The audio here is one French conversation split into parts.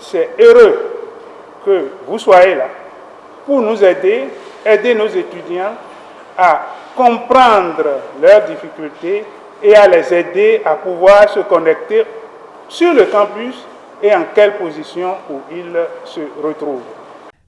c'est heureux que vous soyez là pour nous aider nos étudiants à comprendre leurs difficultés et à les aider à pouvoir se connecter sur le campus et en quelle position où ils se retrouvent.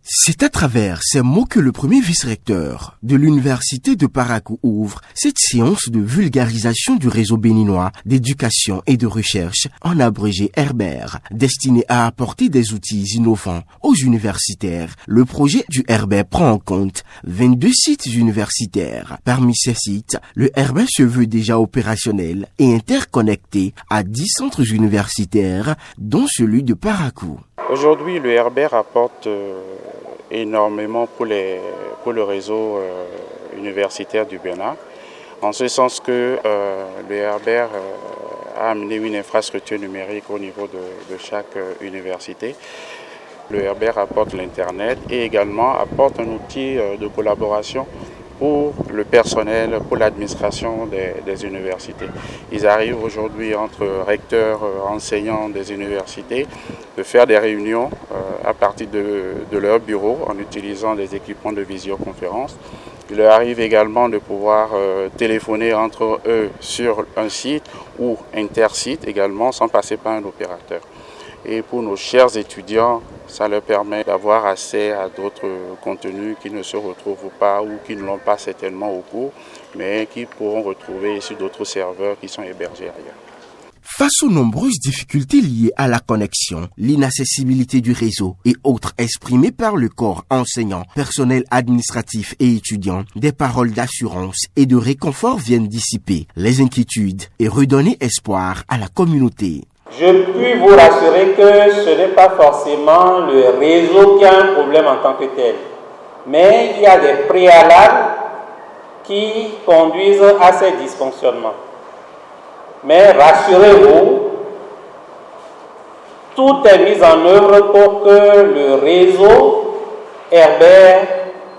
C'est à travers ces mots que le premier vice-recteur de l'université de Parakou ouvre cette séance de vulgarisation du réseau béninois d'éducation et de recherche, en abrégé Herbert, destiné à apporter des outils innovants aux universitaires. Le projet du Herbert prend en compte 22 sites universitaires. Parmi ces sites, le Herbert se veut déjà opérationnel et interconnecté à 10 centres universitaires, dont celui de Parakou. Aujourd'hui, le Herbert apporte énormément pour le réseau universitaire du Bénin, en ce sens que le Herbert a amené une infrastructure numérique au niveau de chaque université. Le Herbert apporte l'Internet et également apporte un outil de collaboration pour le personnel, pour l'administration des universités. Ils arrivent aujourd'hui entre recteurs, enseignants des universités de faire des réunions à partir de leur bureau en utilisant des équipements de visioconférence. Il leur arrive également de pouvoir téléphoner entre eux sur un site ou intersite également sans passer par un opérateur. Et pour nos chers étudiants, ça leur permet d'avoir accès à d'autres contenus qui ne se retrouvent pas ou qui ne l'ont pas certainement au cours, mais qui pourront retrouver sur d'autres serveurs qui sont hébergés ailleurs. Face aux nombreuses difficultés liées à la connexion, l'inaccessibilité du réseau et autres exprimées par le corps enseignant, personnel administratif et étudiant, des paroles d'assurance et de réconfort viennent dissiper les inquiétudes et redonner espoir à la communauté. Je puis vous rassurer que ce n'est pas forcément le réseau qui a un problème en tant que tel, mais il y a des préalables qui conduisent à ces dysfonctionnements. Mais rassurez-vous, tout est mis en œuvre pour que le réseau Herbert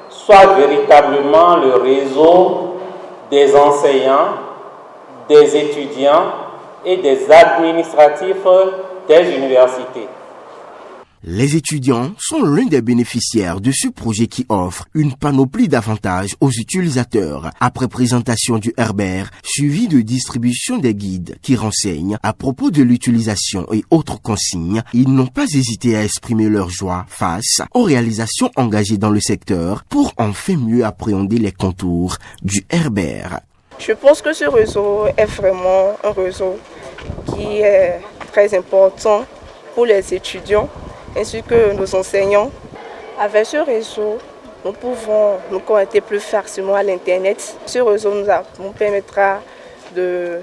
soit véritablement le réseau des enseignants, des étudiants et des administratifs des universités. Les étudiants sont l'un des bénéficiaires de ce projet qui offre une panoplie d'avantages aux utilisateurs. Après présentation du Herbert, suivi de distribution des guides qui renseignent à propos de l'utilisation et autres consignes, ils n'ont pas hésité à exprimer leur joie face aux réalisations engagées dans le secteur pour enfin mieux appréhender les contours du Herbert. Je pense que ce réseau est vraiment un réseau qui est très important pour les étudiants ainsi que nos enseignants. Avec ce réseau, nous pouvons nous connecter plus facilement à l'Internet. Ce réseau nous permettra de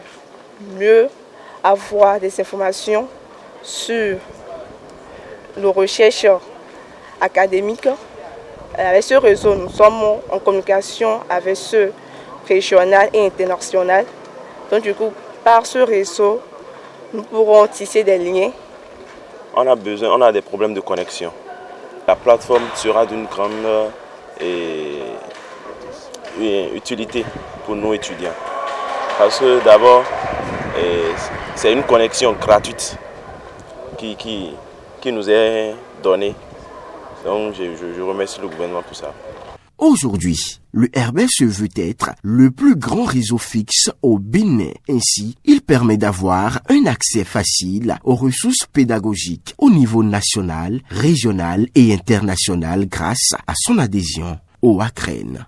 mieux avoir des informations sur nos recherches académiques. Avec ce réseau, nous sommes en communication avec ceux régional et international. Donc du coup, par ce réseau, nous pourrons tisser des liens. On a des problèmes de connexion. La plateforme sera d'une grande utilité pour nos étudiants. Parce que d'abord, c'est une connexion gratuite qui nous est donnée. Donc je remercie le gouvernement pour ça. Aujourd'hui, le Herbert se veut être le plus grand réseau fixe au Bénin. Ainsi, il permet d'avoir un accès facile aux ressources pédagogiques au niveau national, régional et international grâce à son adhésion au ACREN.